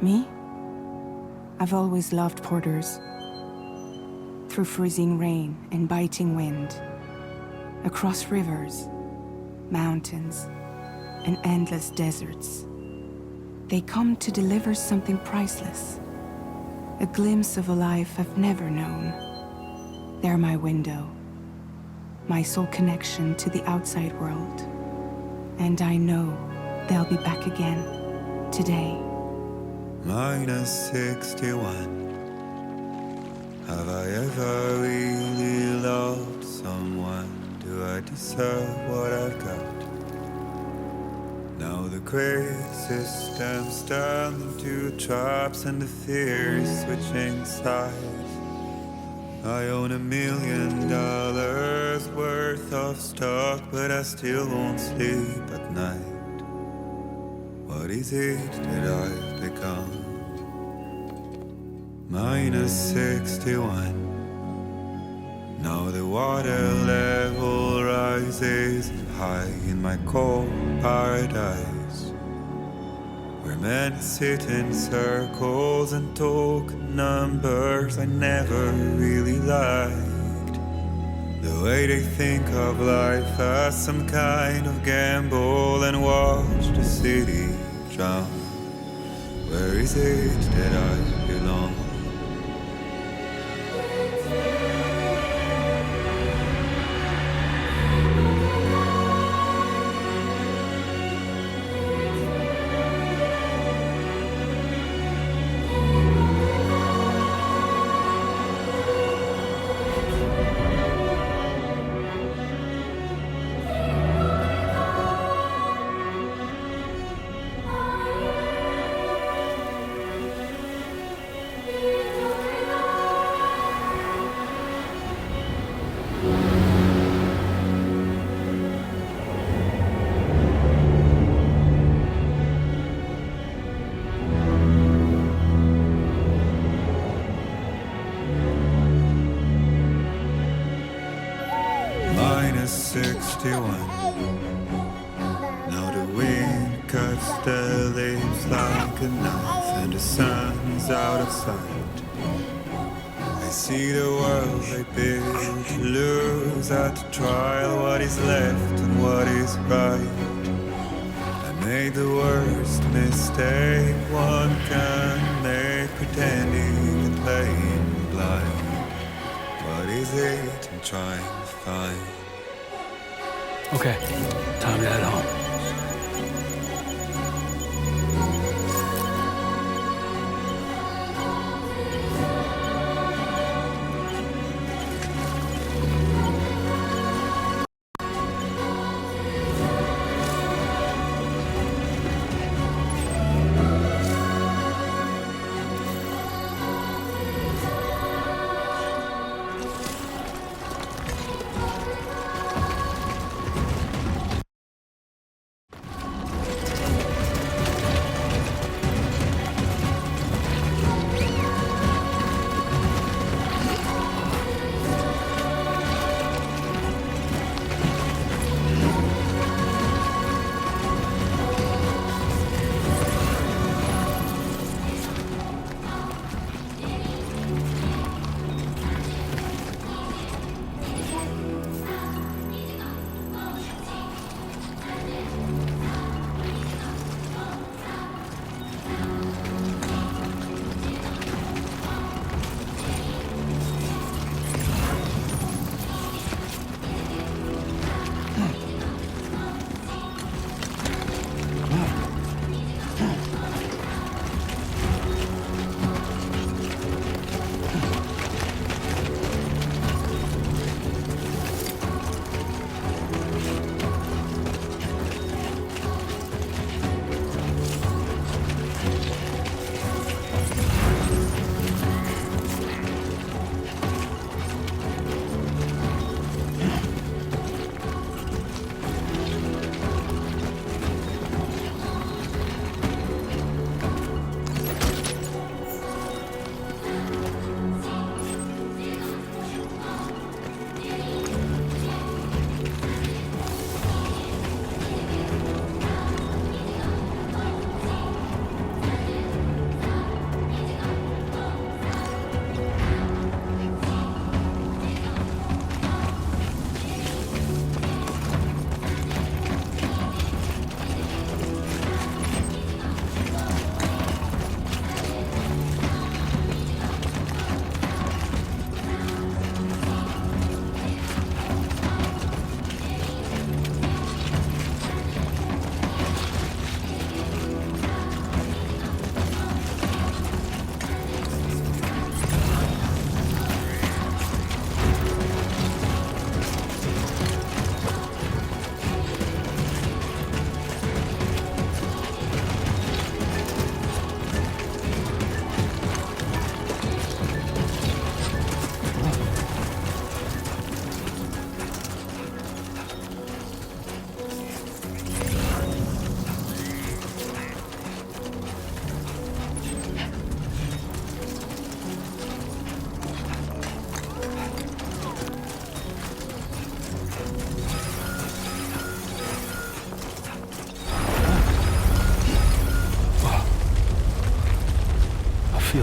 Me? I've always loved porters. Through freezing rain and biting wind, across rivers, mountains, and endless deserts. They come to deliver something priceless, a glimpse of a life I've never known. They're my window, my sole connection to the outside world. And I know they'll be back again, today. -61. Have I ever really loved someone? Do I deserve what I've got? Now the crazy system's turned into traps and the fear is switching sides. I own $1 million worth of stock, but I still won't sleep at night. What is it that I've become? -61. Now the water level rises high in my cold paradise, where men sit in circles and talk numbers I never really liked. The way they think of life as some kind of gamble and watch the city drown. Where is it that I belong? -61. Now the wind cuts the leaves like a knife and the sun's out of sight. I see the world they build to lose at the trial, what is left and what is right. I made the worst mistake one can make, pretending and playing blind. What is it I'm trying to find? Okay, time to head home.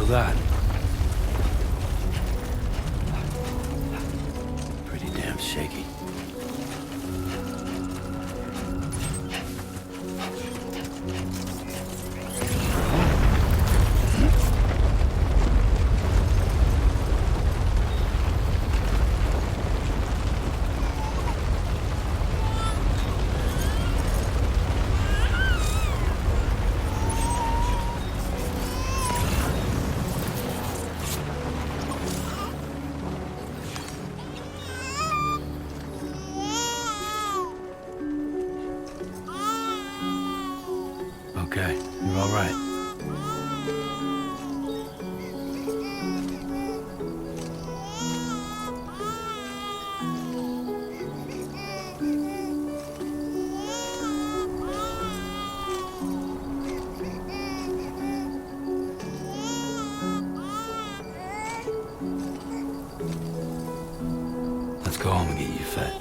feel that? Pretty damn shaky. Okay, you're all right. Let's go home and get you fed.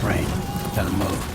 Rain. Gotta move.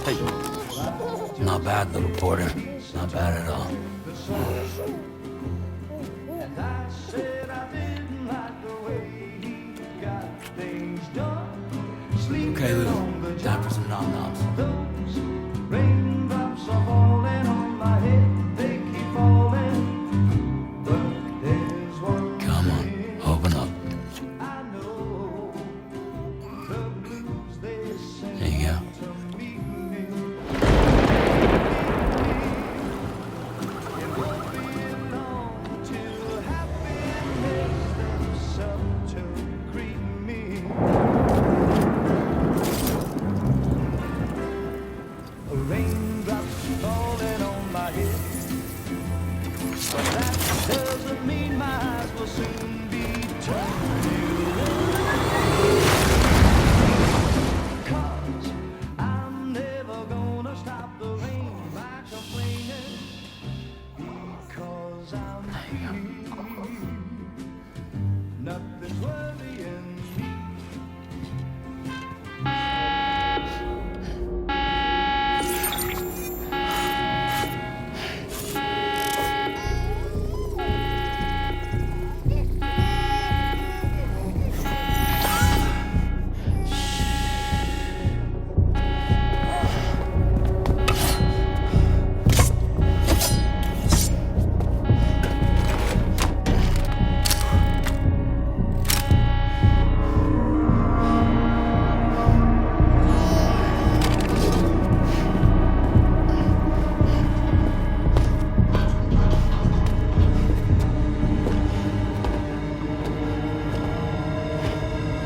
Hey. Not bad, little porter. Not bad at all. Okay, Lou. Time for some nom-noms. Come on, open up. There you go.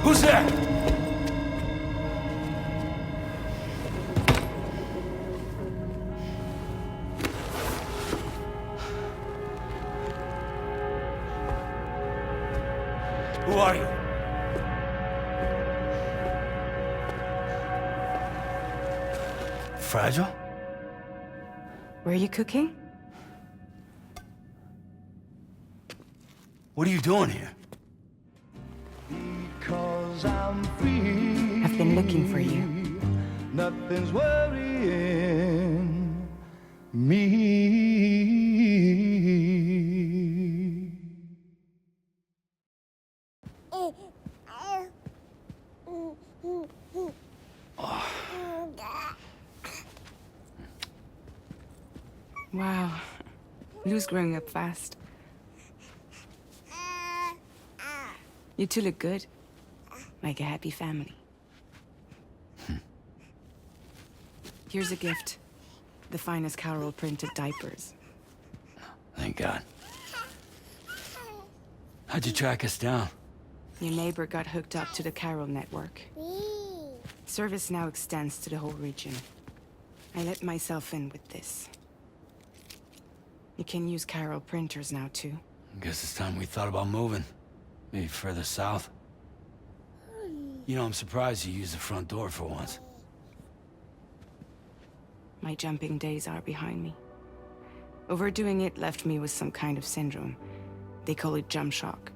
Who's there? Who are you? Fragile? Were you cooking? What are you doing here? I've been looking for you. Nothing's worrying me. Wow. Lou's growing up fast. You two look good. Like a happy family. Here's a gift. The finest Carol printed diapers. Thank God. How'd you track us down? Your neighbor got hooked up to the Carol network. Service now extends to the whole region. I let myself in with this. You can use Carol printers now, too. Guess it's time we thought about moving. Maybe further south. You know, I'm surprised you used the front door for once. My jumping days are behind me. Overdoing it left me with some kind of syndrome. They call it jump shock.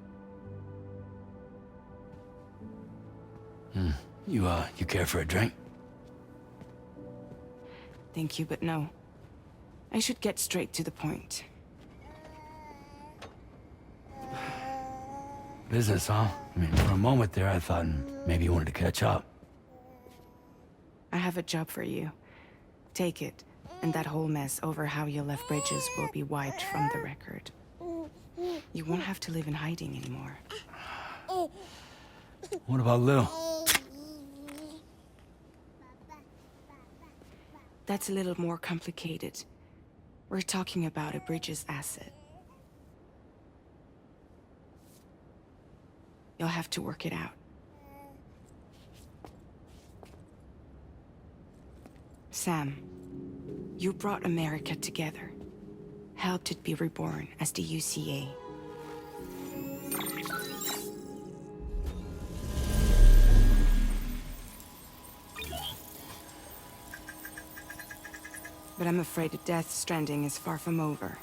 You care for a drink? Thank you, but no. I should get straight to the point. Business, huh? I mean, for a moment there, I thought maybe you wanted to catch up. I have a job for you. Take it, and that whole mess over how you left Bridges will be wiped from the record. You won't have to live in hiding anymore. What about Lou? That's a little more complicated. We're talking about a Bridges asset. You'll have to work it out. Sam, you brought America together. Helped it be reborn as the UCA. But I'm afraid the Death Stranding is far from over.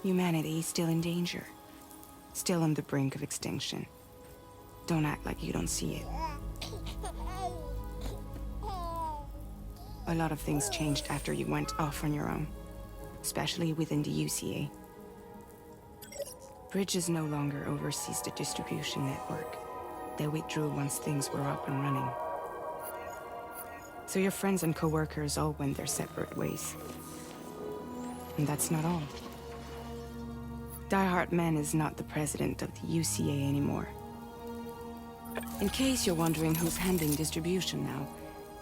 Humanity is still in danger. Still on the brink of extinction. Don't act like you don't see it. A lot of things changed after you went off on your own, especially within the UCA. Bridges no longer oversees the distribution network. They withdrew once things were up and running. So your friends and co-workers all went their separate ways. And that's not all. Die Hard Man is not the president of the UCA anymore. In case you're wondering who's handling distribution now,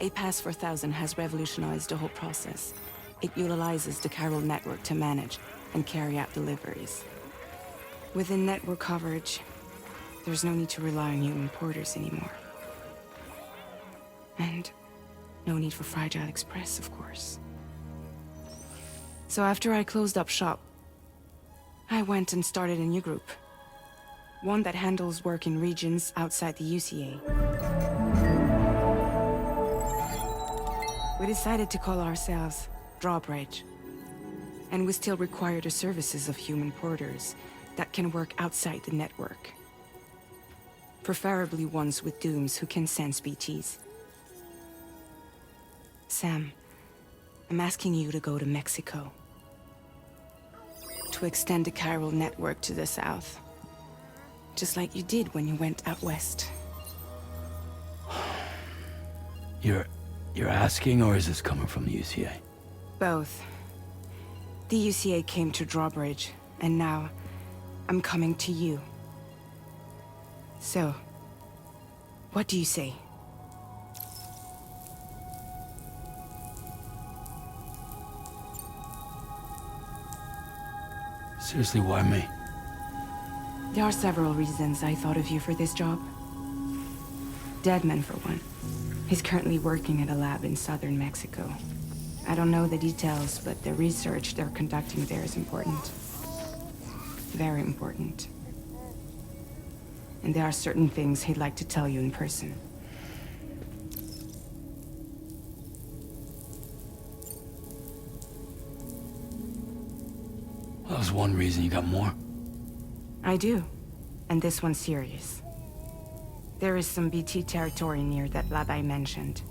A Pass 4000 has revolutionized the whole process. It utilizes the chiral network to manage and carry out deliveries. Within network coverage, there's no need to rely on human porters anymore. And no need for Fragile Express, of course. So after I closed up shop, I went and started a new group. One that handles work in regions outside the UCA. We decided to call ourselves Drawbridge. And we still require the services of human porters that can work outside the network. Preferably ones with dooms who can sense BTs. Sam, I'm asking you to go to Mexico. To extend the chiral network to the south. Just like you did when you went out west. You're asking, or is this coming from the UCA? Both. The UCA came to Drawbridge, and now I'm coming to you. So, what do you say? Seriously, why me? There are several reasons I thought of you for this job. Deadman, for one. He's currently working at a lab in southern Mexico. I don't know the details, but the research they're conducting there is important. Very important. And there are certain things he'd like to tell you in person. That was one reason. You got more? I do. And this one's serious. There is some BT territory near that lab I mentioned.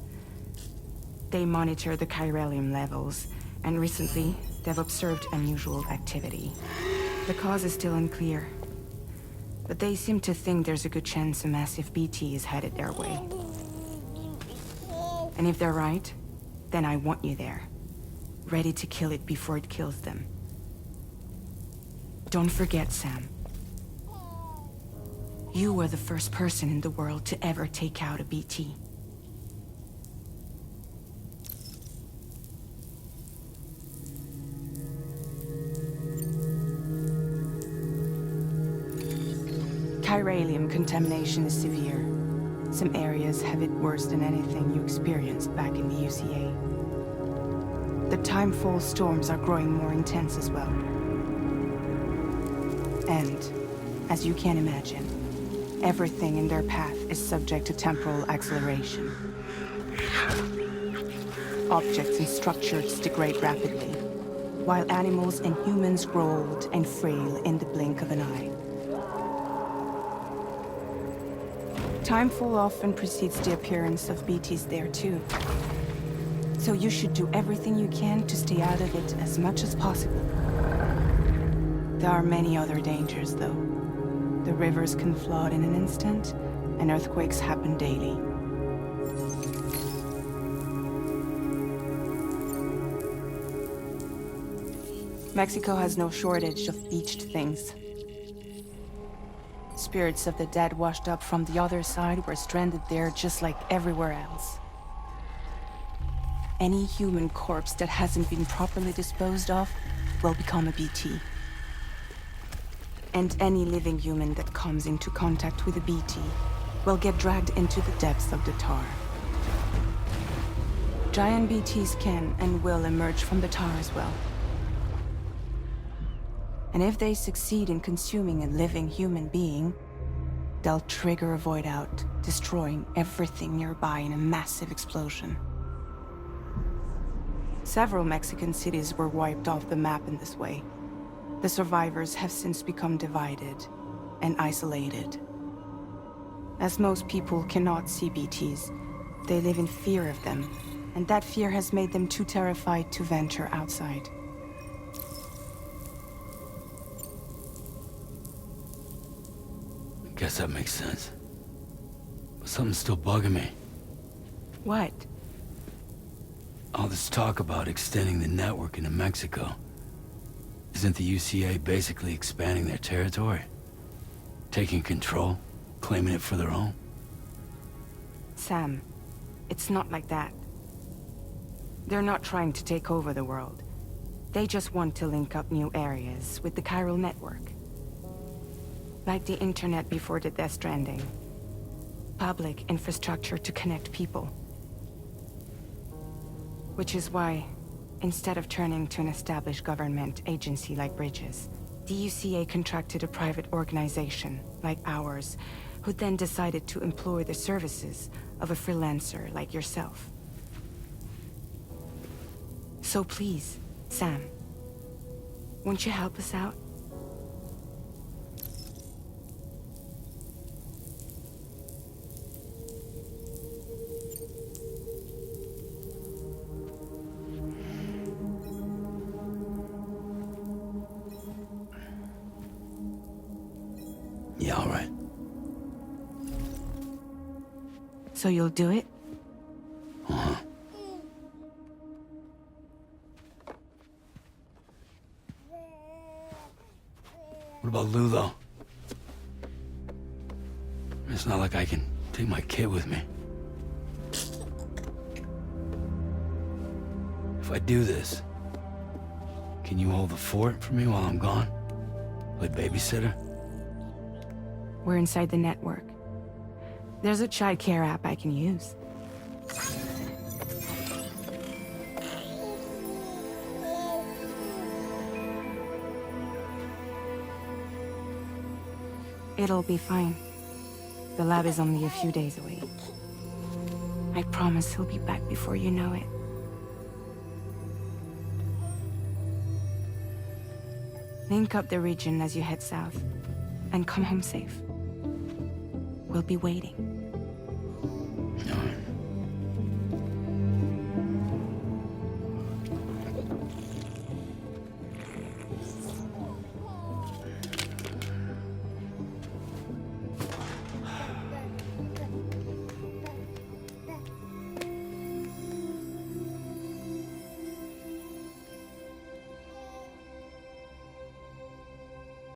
They monitor the chiralium levels, and recently, they've observed unusual activity. The cause is still unclear, but they seem to think there's a good chance a massive BT is headed their way. And if they're right, then I want you there, ready to kill it before it kills them. Don't forget, Sam. You were the first person in the world to ever take out a BT. Chiralium contamination is severe. Some areas have it worse than anything you experienced back in the UCA. The timefall storms are growing more intense as well. And, as you can imagine, everything in their path is subject to temporal acceleration. Objects and structures degrade rapidly, while animals and humans grow old and frail in the blink of an eye. Timefall often precedes the appearance of BTs there too. So you should do everything you can to stay out of it as much as possible. There are many other dangers, though. The rivers can flood in an instant, and earthquakes happen daily. Mexico has no shortage of beached things. Spirits of the dead washed up from the other side were stranded there just like everywhere else. Any human corpse that hasn't been properly disposed of will become a BT. And any living human that comes into contact with a BT will get dragged into the depths of the tar. Giant BTs can and will emerge from the tar as well. And if they succeed in consuming a living human being, they'll trigger a void out, destroying everything nearby in a massive explosion. Several Mexican cities were wiped off the map in this way. The survivors have since become divided, and isolated. As most people cannot see BTs, they live in fear of them, and that fear has made them too terrified to venture outside. Guess that makes sense. But something's still bugging me. What? All this talk about extending the network into Mexico. Isn't the UCA basically expanding their territory? Taking control, claiming it for their own? Sam, it's not like that. They're not trying to take over the world. They just want to link up new areas with the chiral network. Like the internet before the Death Stranding. Public infrastructure to connect people. Which is why, instead of turning to an established government agency like Bridges, the UCA contracted a private organization, like ours, who then decided to employ the services of a freelancer like yourself. So please, Sam, won't you help us out? Yeah, all right. So you'll do it? Uh-huh. What about Lou, though? It's not like I can take my kid with me. If I do this, can you hold the fort for me while I'm gone? Play babysitter? We're inside the network. There's a child care app I can use. It'll be fine. The lab is only a few days away. I promise he'll be back before you know it. Link up the region as you head south, and come home safe. We'll be waiting.